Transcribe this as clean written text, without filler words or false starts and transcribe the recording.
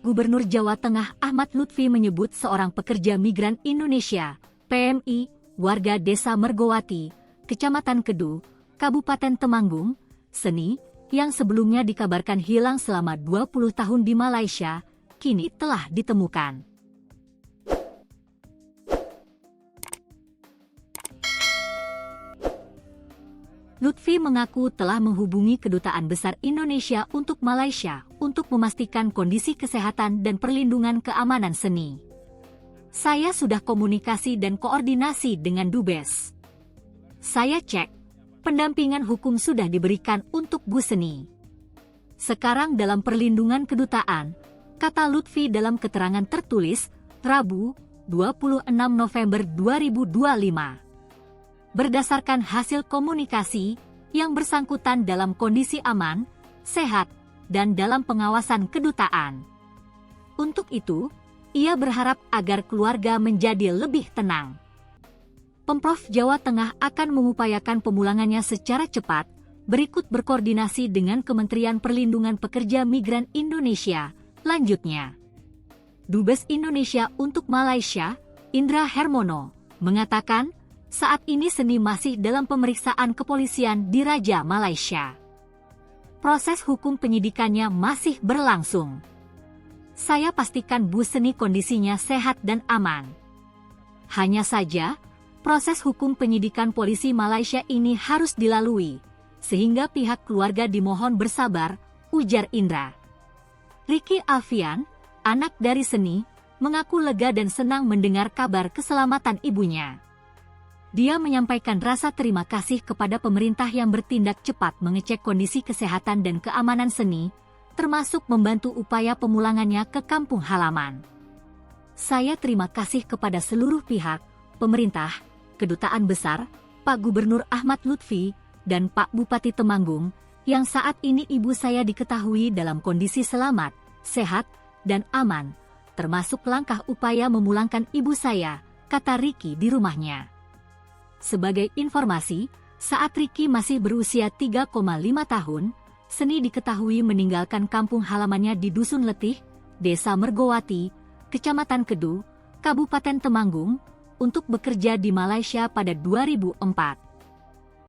Gubernur Jawa Tengah Ahmad Lutfi menyebut seorang pekerja migran Indonesia, PMI, warga Desa Mergowati, Kecamatan Kedu, Kabupaten Temanggung, Seni, yang sebelumnya dikabarkan hilang selama 20 tahun di Malaysia, kini telah ditemukan. Lutfi mengaku telah menghubungi Kedutaan Besar Indonesia untuk Malaysia untuk memastikan kondisi kesehatan dan perlindungan keamanan Seni. Saya sudah komunikasi dan koordinasi dengan Dubes. Saya cek, pendampingan hukum sudah diberikan untuk Bu Seni. Sekarang dalam perlindungan kedutaan, kata Lutfi dalam keterangan tertulis, Rabu, 26 November 2025. Berdasarkan hasil komunikasi, yang bersangkutan dalam kondisi aman, sehat, dan dalam pengawasan kedutaan. Untuk itu, ia berharap agar keluarga menjadi lebih tenang. Pemprov Jawa Tengah akan mengupayakan pemulangannya secara cepat, berikut berkoordinasi dengan Kementerian Perlindungan Pekerja Migran Indonesia, lanjutnya. Dubes Indonesia untuk Malaysia, Indra Hermono, mengatakan, saat ini Seni masih dalam pemeriksaan kepolisian di Raja Malaysia. Proses hukum penyidikannya masih berlangsung. Saya pastikan Bu Seni kondisinya sehat dan aman. Hanya saja, proses hukum penyidikan polisi Malaysia ini harus dilalui, sehingga pihak keluarga dimohon bersabar, ujar Indra. Ricky Alfian, anak dari Seni, mengaku lega dan senang mendengar kabar keselamatan ibunya. Dia menyampaikan rasa terima kasih kepada pemerintah yang bertindak cepat mengecek kondisi kesehatan dan keamanan Seni, termasuk membantu upaya pemulangannya ke kampung halaman. Saya terima kasih kepada seluruh pihak, pemerintah, Kedutaan Besar, Pak Gubernur Ahmad Lutfi, dan Pak Bupati Temanggung, yang saat ini ibu saya diketahui dalam kondisi selamat, sehat, dan aman, termasuk langkah upaya memulangkan ibu saya, kata Ricky di rumahnya. Sebagai informasi, saat Ricky masih berusia 3,5 tahun, Seni diketahui meninggalkan kampung halamannya di Dusun Letih, Desa Mergowati, Kecamatan Kedu, Kabupaten Temanggung, untuk bekerja di Malaysia pada 2004.